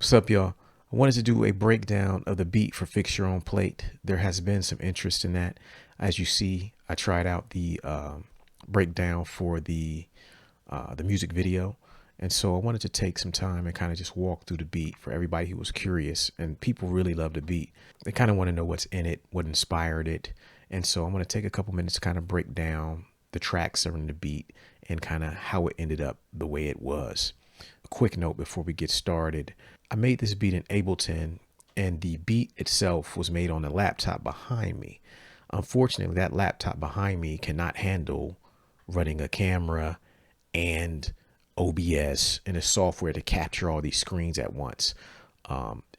What's up, y'all? I wanted to do a breakdown of the beat for Fix Your Own Plate. There has been some interest in that. As you see, I tried out the breakdown for the music video. And so I wanted to take some time and kind of just walk through the beat for everybody who was curious. And people really love the beat. They kind of want to know what's in it, what inspired it. And so I'm going to take a couple minutes to kind of break down the tracks that are in the beat and kind of how it ended up the way it was. A quick note before we get started. I made this beat in Ableton, and the beat itself was made on the laptop behind me. Unfortunately, that laptop behind me cannot handle running a camera and OBS and a software to capture all these screens at once.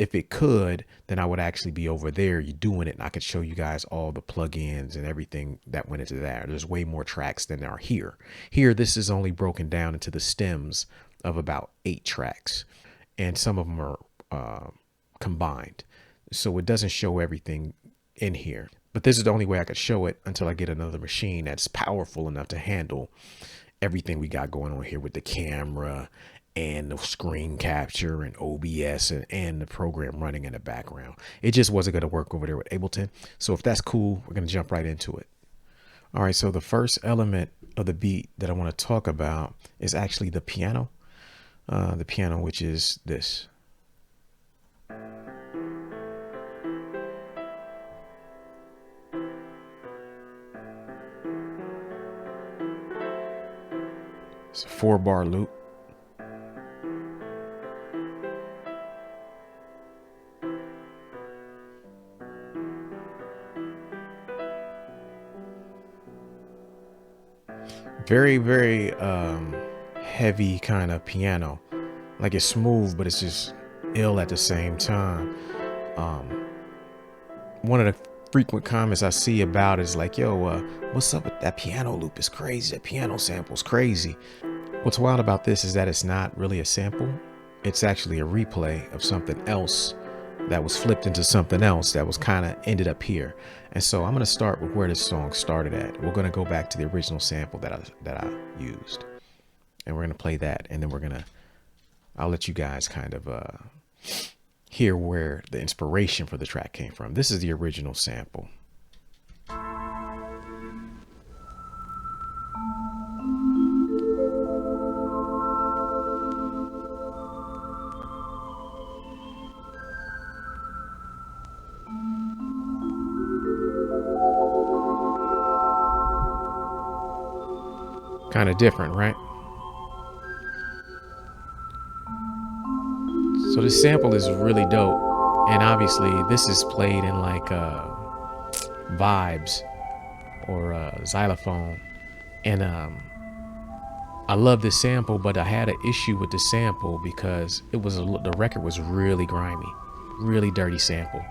If it could, then I would actually be over there, you doing it, and I could show you guys all the plugins and everything that went into that. There's way more tracks than there are here. Here, this is only broken down into the stems of about 8 tracks, and some of them are combined. So it doesn't show everything in here. But this is the only way I could show it until I get another machine that's powerful enough to handle everything we got going on here with the camera and the screen capture and OBS and the program running in the background. It just wasn't going to work over there with Ableton. So if that's cool, we're going to jump right into it. All right, so the first element of the beat that I want to talk about is actually the piano. Which is this. It's a 4-bar loop. Very, very heavy kind of piano. Like it's smooth, but it's just ill at the same time. One of the frequent comments I see about it is like, yo, what's up with that piano loop? It's crazy. That piano sample's crazy. What's wild about this is that it's not really a sample. It's actually a replay of something else that was flipped into something else that was kind of ended up here. And so I'm going to start with where this song started at. We're going to go back to the original sample that I used. And we're going to play that, and then I'll let you guys kind of hear where the inspiration for the track came from. This is the original sample. Kind of different, right? So this sample is really dope, and obviously this is played in like vibes or xylophone, and I love this sample, but I had an issue with the sample because the record was really grimy, really dirty sample.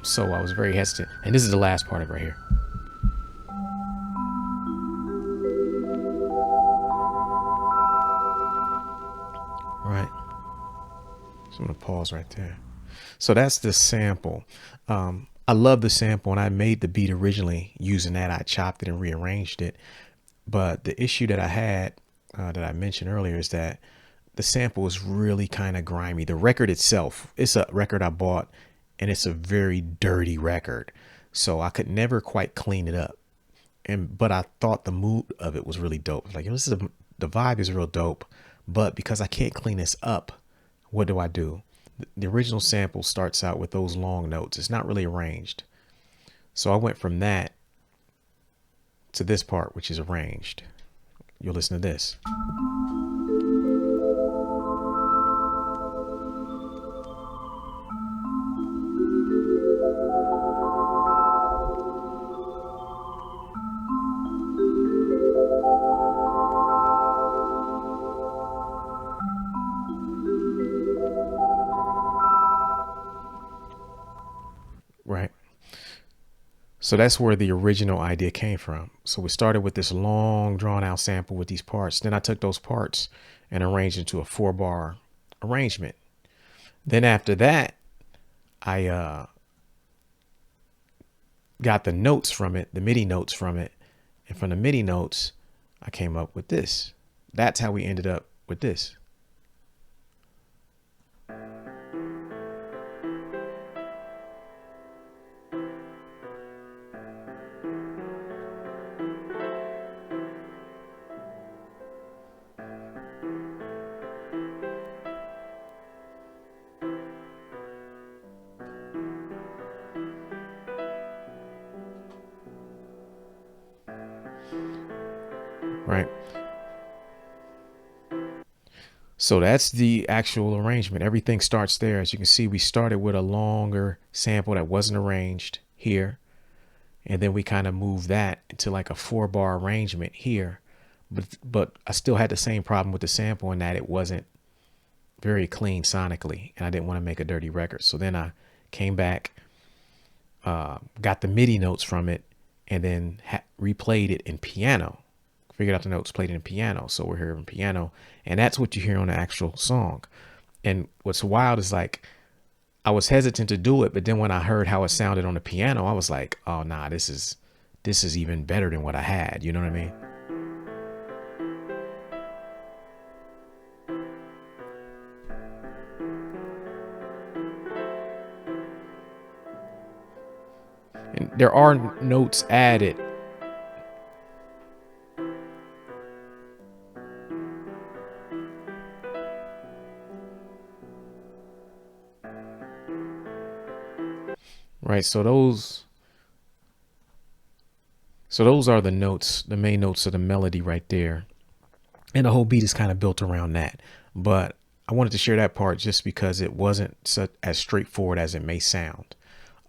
So I was very hesitant, and this is the last part of it right here. Right. So I'm gonna pause right there. So that's the sample. I love the sample, and I made the beat originally using that. I chopped it and rearranged it. But the issue that I had that I mentioned earlier is that the sample is really kind of grimy. The record itself, it's a record I bought, and it's a very dirty record. So I could never quite clean it up. But I thought the mood of it was really dope. Like, the vibe is real dope. But because I can't clean this up, what do? The original sample starts out with those long notes. It's not really arranged. So I went from that to this part, which is arranged. You'll listen to this. Right. So that's where the original idea came from. So we started with this long drawn out sample with these parts. Then I took those parts and arranged into a 4-bar arrangement. Then after that, I got the notes from it, the MIDI notes from it. And from the MIDI notes, I came up with this. That's how we ended up with this. right? So that's the actual arrangement. Everything starts there. As you can see, we started with a longer sample that wasn't arranged here. And then we kind of moved that into like a 4-bar arrangement here. But I still had the same problem with the sample in that it wasn't very clean sonically. And I didn't want to make a dirty record. So then I came back, got the MIDI notes from it, and then replayed it in piano. Figured out the notes, played it in piano. So we're hearing piano, and that's what you hear on the actual song. And what's wild is like I was hesitant to do it, but then when I heard how it sounded on the piano, I was like, oh nah, this is even better than what I had. You know what I mean? And there are notes added. Right, so those are the notes, the main notes of the melody right there. And the whole beat is kind of built around that. But I wanted to share that part just because it wasn't as straightforward as it may sound,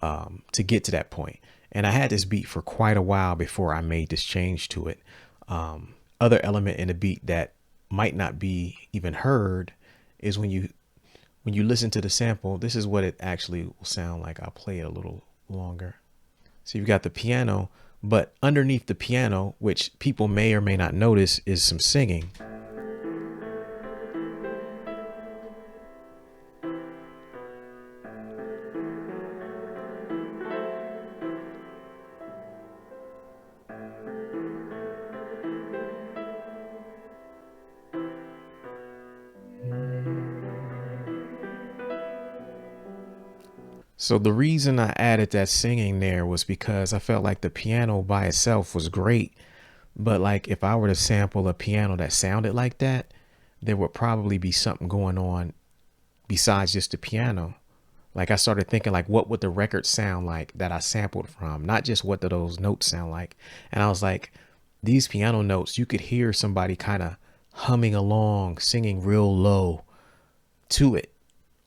to get to that point. And I had this beat for quite a while before I made this change to it. Other element in the beat that might not be even heard is when you listen to the sample, this is what it actually will sound like. I'll play it a little longer. So you've got the piano, but underneath the piano, which people may or may not notice, is some singing. So the reason I added that singing there was because I felt like the piano by itself was great, but like if I were to sample a piano that sounded like that, there would probably be something going on besides just the piano. Like I started thinking like what would the record sound like that I sampled from, not just what do those notes sound like. And I was like, these piano notes, you could hear somebody kind of humming along, singing real low to it,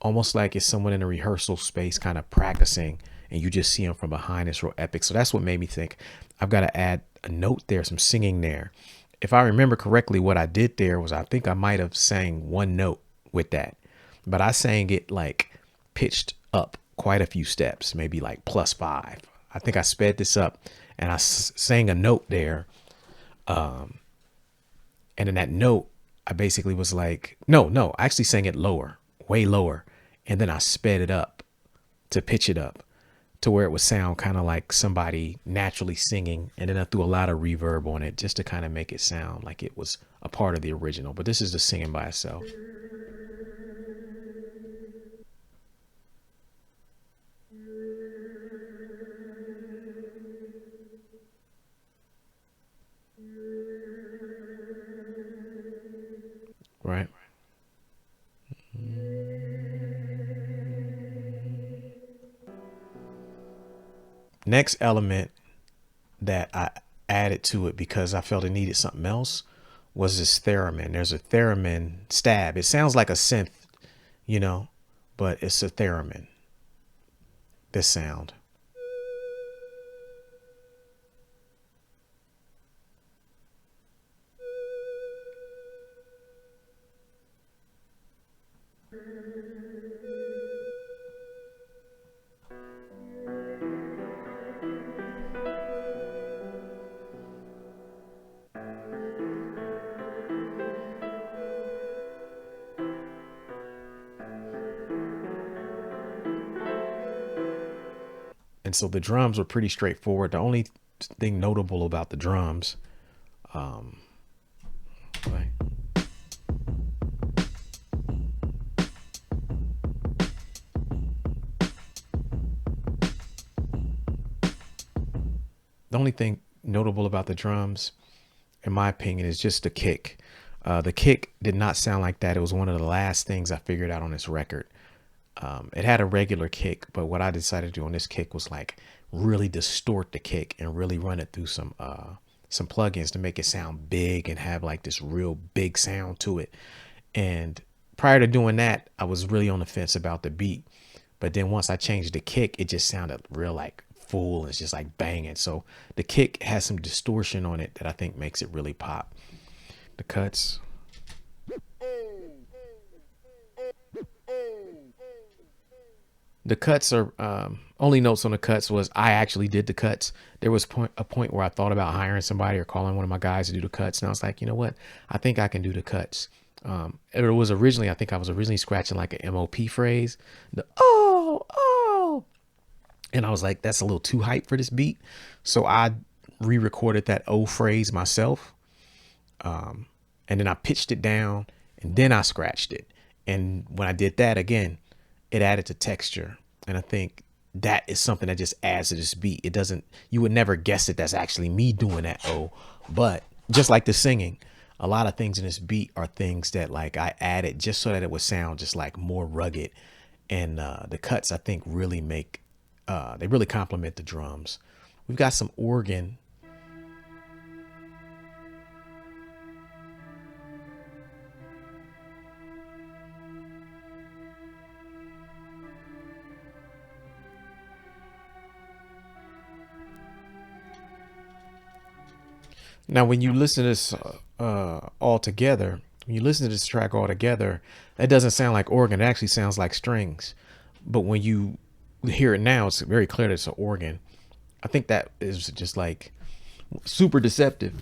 almost like it's someone in a rehearsal space kind of practicing, and you just see them from behind. It's real epic. So that's what made me think I've got to add a note there, some singing there. If I remember correctly, what I did there was I think I might have sang one note with that, but I sang it like pitched up quite a few steps, maybe like +5. I think I sped this up and I sang a note there. And in that note, I basically was like, no, I actually sang it lower, way lower. And then I sped it up to pitch it up to where it would sound kind of like somebody naturally singing. And then I threw a lot of reverb on it just to kind of make it sound like it was a part of the original. But this is the singing by itself. Right. Next element that I added to it because I felt it needed something else was this theremin. There's a theremin stab. It sounds like a synth, you know, but it's a theremin. This sound. And so the drums were pretty straightforward. The only thing notable about the drums, um, right, the only thing notable about the drums, in my opinion, is just the kick. The kick did not sound like that. It was one of the last things I figured out on this record. It had a regular kick, but what I decided to do on this kick was like really distort the kick and really run it through some some plugins to make it sound big and have like this real big sound to it. And prior to doing that, I was really on the fence about the beat. But then once I changed the kick, it just sounded real like full. It's just like banging. So the kick has some distortion on it that I think makes it really pop. The cuts. The cuts are only notes on the cuts was I actually did the cuts. There was a point where I thought about hiring somebody or calling one of my guys to do the cuts. And I was like, you know what? I think I can do the cuts. It was originally, I think I was originally scratching like an MOP phrase. The oh. And I was like, that's a little too hype for this beat. So I re-recorded that O phrase myself. And then I pitched it down and then I scratched it. And when I did that again, it added to texture. And I think that is something that just adds to this beat. It doesn't, you would never guess that that's actually me doing that O. But just like the singing, a lot of things in this beat are things that like I added just so that it would sound just like more rugged. And the cuts I think really make, they really complement the drums. We've got some organ. Now, when you listen to this all together, when you listen to this track all together, that doesn't sound like organ. It actually sounds like strings. But when you hear it now, it's very clear that it's an organ. I think that is just like super deceptive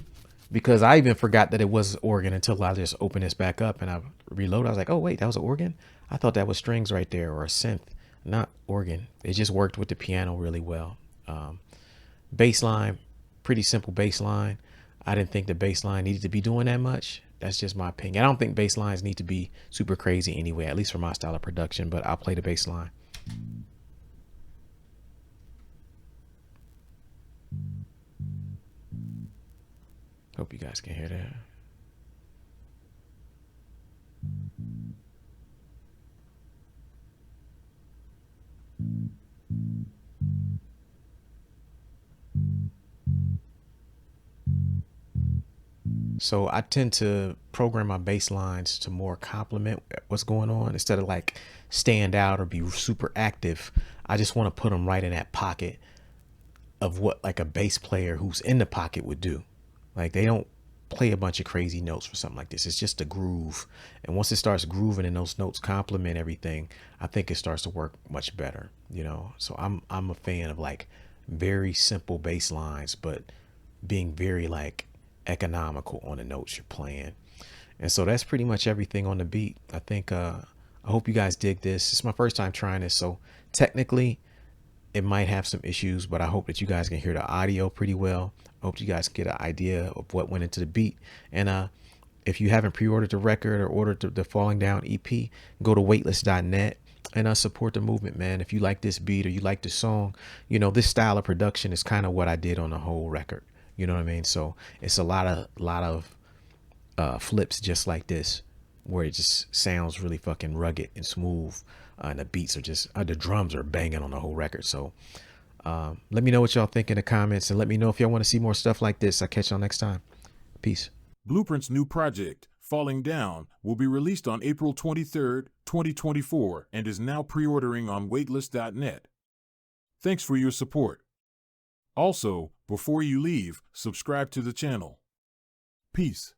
because I even forgot that it was organ until I just opened this back up and I reloaded. I was like, oh, wait, that was an organ? I thought that was strings right there or a synth, not organ. It just worked with the piano really well. Bass line, pretty simple bass line. I didn't think the bass line needed to be doing that much. That's just my opinion. I don't think bass lines need to be super crazy anyway, at least for my style of production, but I'll play the bass line. Hope you guys can hear that. So I tend to program my bass lines to more complement what's going on instead of like stand out or be super active. I just want to put them right in that pocket of what like a bass player who's in the pocket would do. Like they don't play a bunch of crazy notes for something like this. It's just a groove. And once it starts grooving and those notes complement everything, I think it starts to work much better, you know? So I'm a fan of like very simple bass lines, but being very like economical on the notes you're playing. And so that's pretty much everything on the beat. I think I hope you guys dig this. It's my first time trying this, so technically it might have some issues, but I hope that you guys can hear the audio pretty well. I hope you guys get an idea of what went into the beat. And if you haven't pre-ordered the record or ordered the Falling Down EP, go to weightless.net and support the movement, man. If you like this beat or you like the song, you know, this style of production is kind of what I did on the whole record. You know what I mean? So it's a lot of flips just like this, where it just sounds really fucking rugged and smooth. And the beats are just, the drums are banging on the whole record. So let me know what y'all think in the comments and let me know if y'all want to see more stuff like this. I'll catch y'all next time. Peace. Blueprint's new project, Falling Down, will be released on April 23rd, 2024 and is now pre-ordering on weightless.net. Thanks for your support. Also, before you leave, subscribe to the channel. Peace.